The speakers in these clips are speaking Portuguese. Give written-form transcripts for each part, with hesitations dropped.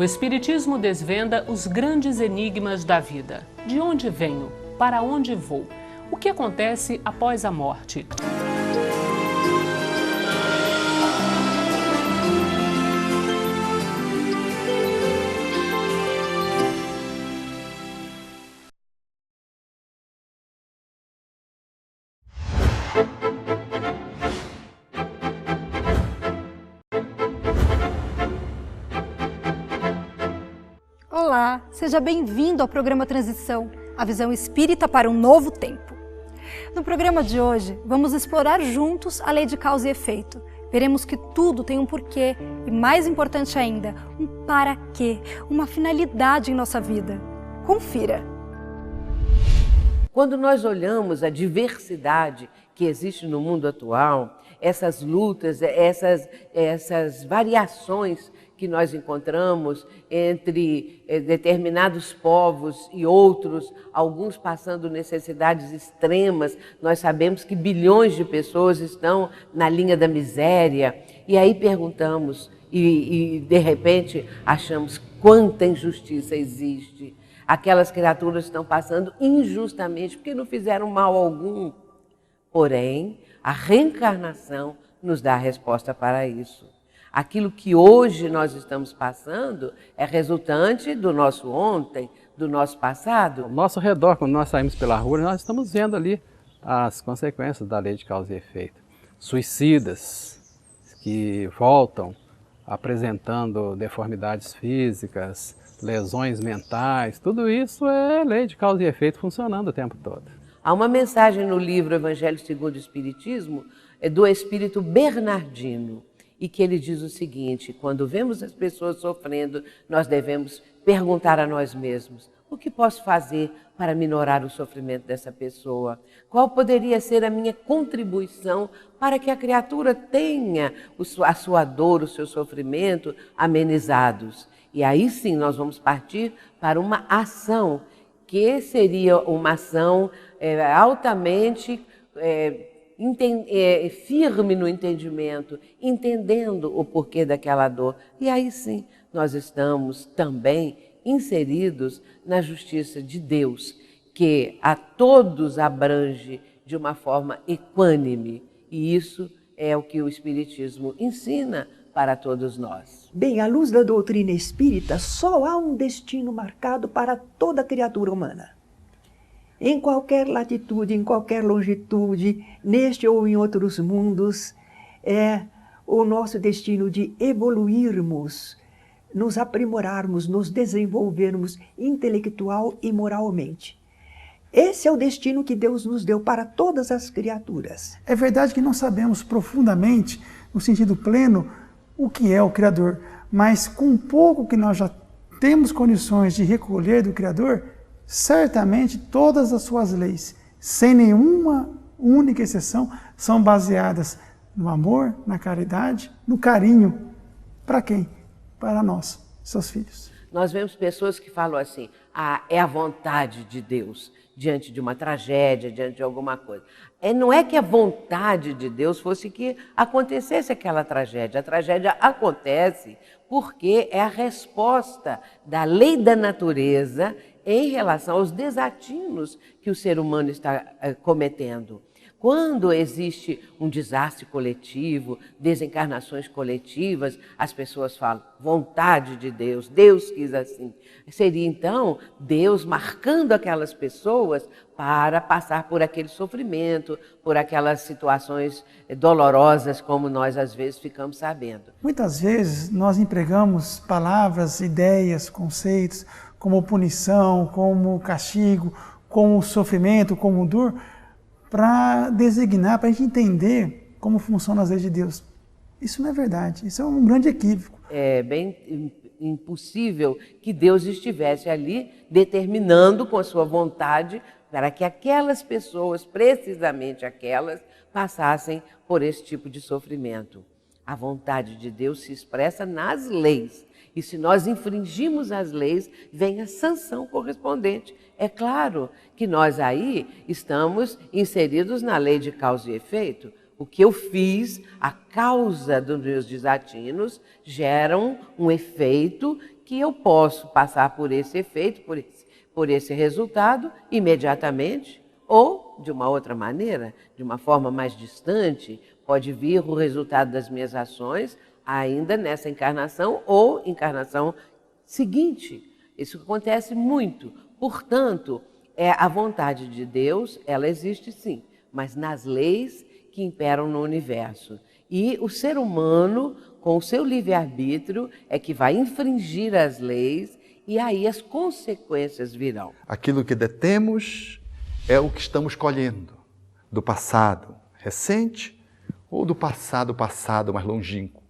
Espiritismo desvenda os grandes enigmas da vida. De onde venho? Para onde vou? O que acontece após a morte? Olá, seja bem-vindo ao programa Transição, a visão espírita para um novo tempo. No programa de hoje, vamos explorar juntos a lei de causa e efeito. Veremos que tudo tem um porquê e, mais importante ainda, um para quê, uma finalidade em nossa vida. Confira! Quando nós olhamos a diversidade que existe no mundo atual, essas lutas, essas variações que nós encontramos entre determinados povos e outros, alguns passando necessidades extremas, nós sabemos que bilhões de pessoas estão na linha da miséria, e aí perguntamos e de repente achamos quanta injustiça existe. Aquelas criaturas estão passando injustamente porque não fizeram mal algum. Porém, a reencarnação nos dá a resposta para isso. Aquilo que hoje nós estamos passando é resultante do nosso ontem, do nosso passado. Ao nosso redor, quando nós saímos pela rua, nós estamos vendo ali as consequências da lei de causa e efeito. Suicidas que voltam apresentando deformidades físicas, lesões mentais, tudo isso é lei de causa e efeito funcionando o tempo todo. Há uma mensagem no livro Evangelho segundo o Espiritismo, do Espírito Bernardino, e que ele diz o seguinte: quando vemos as pessoas sofrendo, nós devemos perguntar a nós mesmos: o que posso fazer para minorar o sofrimento dessa pessoa? Qual poderia ser a minha contribuição para que a criatura tenha a sua dor, o seu sofrimento amenizados? E aí sim nós vamos partir para uma ação, que seria uma ação altamente firme no entendimento, entendendo o porquê daquela dor. E aí sim, nós estamos também inseridos na justiça de Deus, que a todos abrange de uma forma equânime. E isso é o que o Espiritismo ensina para todos nós. Bem, à luz da doutrina espírita, só há um destino marcado para toda criatura humana. Em qualquer latitude, em qualquer longitude, neste ou em outros mundos, é o nosso destino de evoluirmos, nos aprimorarmos, nos desenvolvermos intelectual e moralmente. Esse é o destino que Deus nos deu para todas as criaturas. É verdade que não sabemos profundamente, no sentido pleno, o que é o Criador, mas com pouco que nós já temos condições de recolher do Criador, certamente todas as suas leis, sem nenhuma única exceção, são baseadas no amor, na caridade, no carinho. Para quem? Para nós, seus filhos. Nós vemos pessoas que falam assim: é a vontade de Deus diante de uma tragédia, diante de alguma coisa. Não é que a vontade de Deus fosse que acontecesse aquela tragédia. A tragédia acontece porque é a resposta da lei da natureza em relação aos desatinos que o ser humano está cometendo. Quando existe um desastre coletivo, desencarnações coletivas, as pessoas falam: vontade de Deus, Deus quis assim. Seria então Deus marcando aquelas pessoas para passar por aquele sofrimento, por aquelas situações dolorosas, como nós às vezes ficamos sabendo. Muitas vezes nós empregamos palavras, ideias, conceitos, como punição, como castigo, como sofrimento, como dor, para designar, para a gente entender como funcionam as leis de Deus. Isso não é verdade, isso é um grande equívoco. É bem impossível que Deus estivesse ali determinando com a sua vontade para que aquelas pessoas, precisamente aquelas, passassem por esse tipo de sofrimento. A vontade de Deus se expressa nas leis. E se nós infringimos as leis, vem a sanção correspondente. É claro que nós aí estamos inseridos na lei de causa e efeito. O que eu fiz, a causa dos meus desatinos, geram um efeito que eu posso passar por esse efeito, por esse resultado imediatamente, ou de uma outra maneira, de uma forma mais distante, pode vir o resultado das minhas ações ainda nessa encarnação ou encarnação seguinte. Isso acontece muito. Portanto, a vontade de Deus, ela existe sim, mas nas leis que imperam no universo. E o ser humano, com o seu livre-arbítrio, é que vai infringir as leis e aí as consequências virão. Aquilo que detemos é o que estamos colhendo do passado recente ou do passado mais longínquo.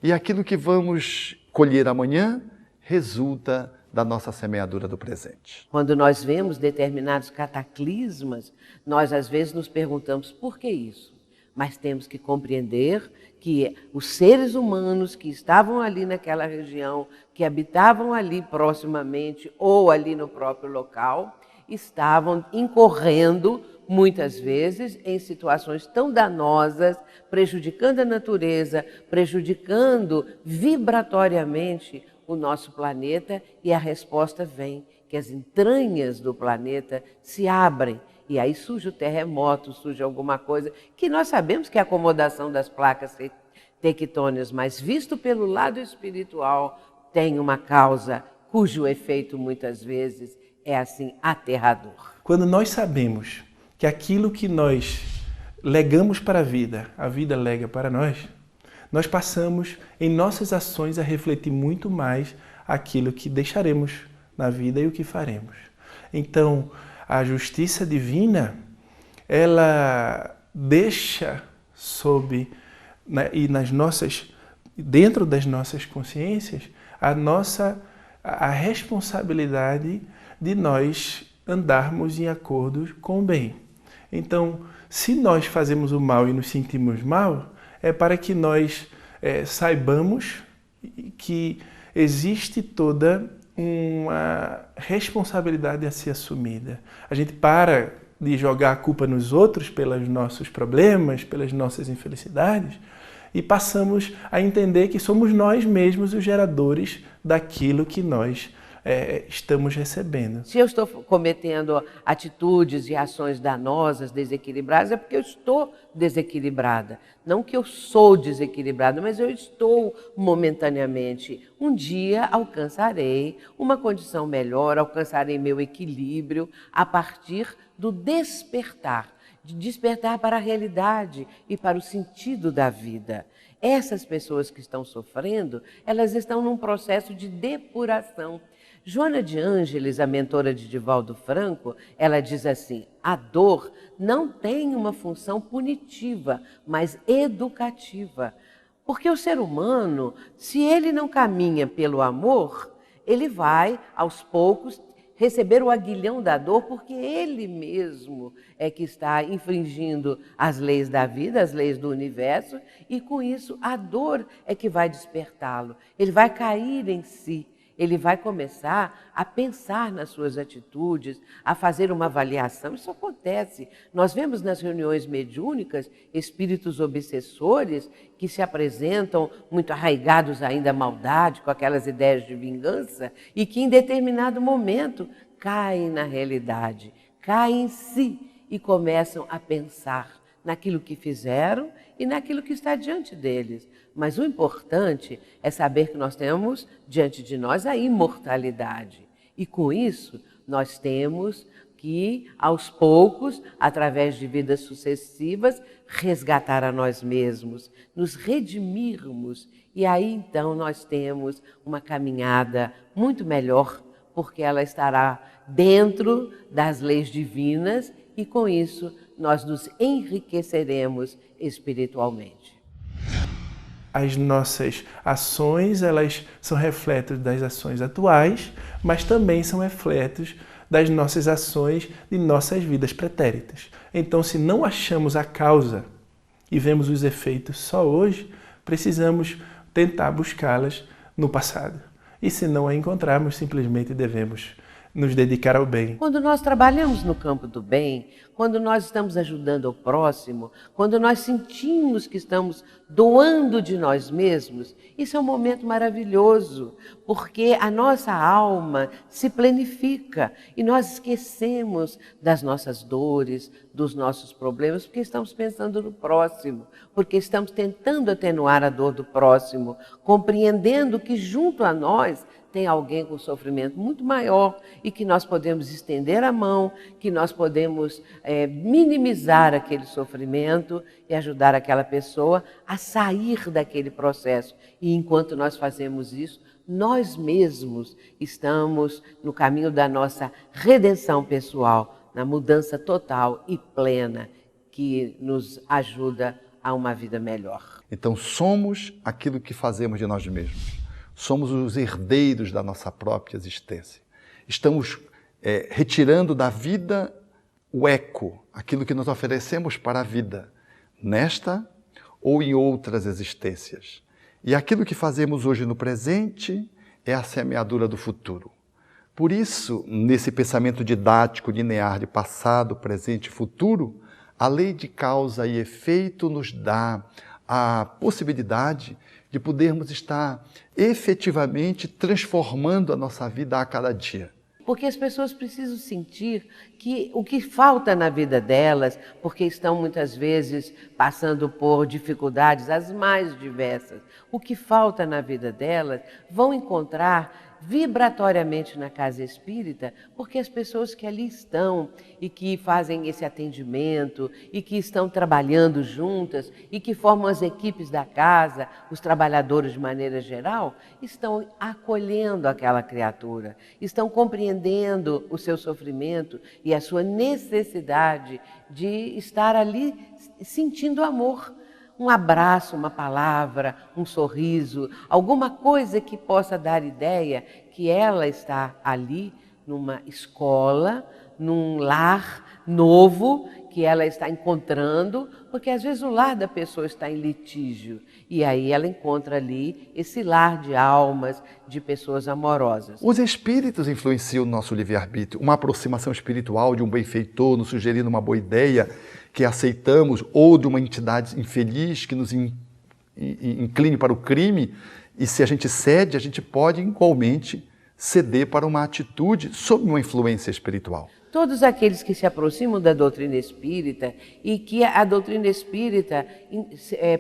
E aquilo que vamos colher amanhã resulta da nossa semeadura do presente. Quando nós vemos determinados cataclismas, nós às vezes nos perguntamos por que isso? Mas temos que compreender que os seres humanos que estavam ali naquela região, que habitavam ali proximamente ou ali no próprio local, estavam incorrendo muitas vezes em situações tão danosas, prejudicando a natureza, prejudicando vibratoriamente o nosso planeta, e a resposta vem, que as entranhas do planeta se abrem e aí surge o terremoto, surge alguma coisa que nós sabemos que é a acomodação das placas tectônicas, mas visto pelo lado espiritual tem uma causa cujo efeito muitas vezes é assim aterrador. Quando nós sabemos que aquilo que nós legamos para a vida lega para nós passamos em nossas ações a refletir muito mais aquilo que deixaremos na vida e o que faremos. Então, a justiça divina, ela deixa dentro das nossas consciências, a responsabilidade de nós andarmos em acordo com o bem. Então, se nós fazemos o mal e nos sentimos mal, é para que nós saibamos que existe toda uma responsabilidade a ser assumida. A gente para de jogar a culpa nos outros pelos nossos problemas, pelas nossas infelicidades, e passamos a entender que somos nós mesmos os geradores daquilo que nós estamos recebendo. Se eu estou cometendo atitudes e ações danosas, desequilibradas, é porque eu estou desequilibrada. Não que eu sou desequilibrada, mas eu estou momentaneamente. Um dia alcançarei uma condição melhor, alcançarei meu equilíbrio a partir do despertar, de despertar para a realidade e para o sentido da vida. Essas pessoas que estão sofrendo, elas estão num processo de depuração. Joana de Ângeles, a mentora de Divaldo Franco, ela diz assim: a dor não tem uma função punitiva, mas educativa. Porque o ser humano, se ele não caminha pelo amor, ele vai, aos poucos, receber o aguilhão da dor, porque ele mesmo é que está infringindo as leis da vida, as leis do universo, e com isso a dor é que vai despertá-lo. Ele vai cair em si. Ele vai começar a pensar nas suas atitudes, a fazer uma avaliação. Isso acontece. Nós vemos nas reuniões mediúnicas espíritos obsessores que se apresentam muito arraigados ainda à maldade, com aquelas ideias de vingança, e que em determinado momento caem na realidade, caem em si e começam a pensar naquilo que fizeram e naquilo que está diante deles. Mas o importante é saber que nós temos diante de nós a imortalidade. E com isso, nós temos que, aos poucos, através de vidas sucessivas, resgatar a nós mesmos, nos redimirmos. E aí, então, nós temos uma caminhada muito melhor, porque ela estará dentro das leis divinas e, com isso, nós nos enriqueceremos espiritualmente. As nossas ações, elas são reflexos das ações atuais, mas também são reflexos das nossas ações de nossas vidas pretéritas. Então, se não achamos a causa e vemos os efeitos só hoje, precisamos tentar buscá-las no passado. E se não a encontrarmos, simplesmente devemos nos dedicar ao bem. Quando nós trabalhamos no campo do bem, quando nós estamos ajudando o próximo, quando nós sentimos que estamos doando de nós mesmos, isso é um momento maravilhoso, porque a nossa alma se planifica e nós esquecemos das nossas dores, dos nossos problemas, porque estamos pensando no próximo, porque estamos tentando atenuar a dor do próximo, compreendendo que junto a nós tem alguém com sofrimento muito maior e que nós podemos estender a mão, que nós podemos minimizar aquele sofrimento e ajudar aquela pessoa a sair daquele processo. E enquanto nós fazemos isso, nós mesmos estamos no caminho da nossa redenção pessoal, na mudança total e plena que nos ajuda a uma vida melhor. Então somos aquilo que fazemos de nós mesmos. Somos os herdeiros da nossa própria existência. Estamos retirando da vida o eco, aquilo que nos oferecemos para a vida, nesta ou em outras existências. E aquilo que fazemos hoje no presente é a semeadura do futuro. Por isso, nesse pensamento didático linear de passado, presente e futuro, a lei de causa e efeito nos dá a possibilidade de podermos estar efetivamente transformando a nossa vida a cada dia. Porque as pessoas precisam sentir que o que falta na vida delas, porque estão muitas vezes passando por dificuldades as mais diversas, o que falta na vida delas, vão encontrar vibratoriamente na casa espírita, porque as pessoas que ali estão e que fazem esse atendimento e que estão trabalhando juntas e que formam as equipes da casa, os trabalhadores de maneira geral, estão acolhendo aquela criatura, estão compreendendo o seu sofrimento e a sua necessidade de estar ali sentindo amor. Um abraço, uma palavra, um sorriso, alguma coisa que possa dar ideia que ela está ali numa escola, num lar novo que ela está encontrando, porque às vezes o lar da pessoa está em litígio e aí ela encontra ali esse lar de almas, de pessoas amorosas. Os espíritos influenciam o nosso livre-arbítrio, uma aproximação espiritual de um benfeitor nos sugerindo uma boa ideia que aceitamos, ou de uma entidade infeliz que nos incline para o crime, e se a gente cede, a gente pode igualmente ceder para uma atitude sob uma influência espiritual. Todos aqueles que se aproximam da doutrina espírita e que a doutrina espírita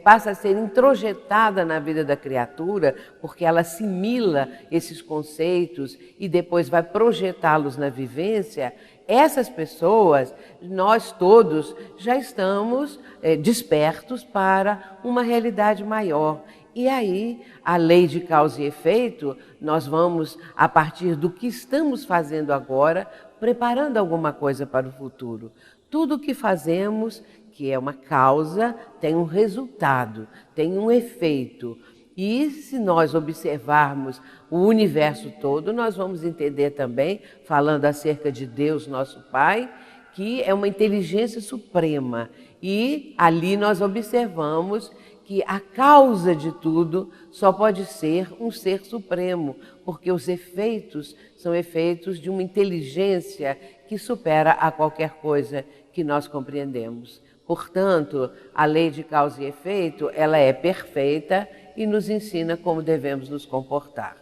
passa a ser introjetada na vida da criatura, porque ela assimila esses conceitos e depois vai projetá-los na vivência, essas pessoas, nós todos, já estamos despertos para uma realidade maior. E aí, a lei de causa e efeito, nós vamos, a partir do que estamos fazendo agora, preparando alguma coisa para o futuro. Tudo o que fazemos, que é uma causa, tem um resultado, tem um efeito. E se nós observarmos o universo todo, nós vamos entender também, falando acerca de Deus, nosso Pai, que é uma inteligência suprema. E ali nós observamos que a causa de tudo só pode ser um ser supremo, porque os efeitos são efeitos de uma inteligência que supera a qualquer coisa que nós compreendemos. Portanto, a lei de causa e efeito, ela é perfeita e nos ensina como devemos nos comportar.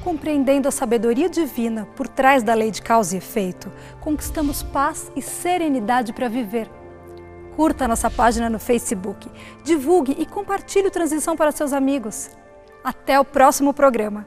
Compreendendo a sabedoria divina por trás da lei de causa e efeito, conquistamos paz e serenidade para viver. Curta nossa página no Facebook, divulgue e compartilhe o Transição para seus amigos. Até o próximo programa.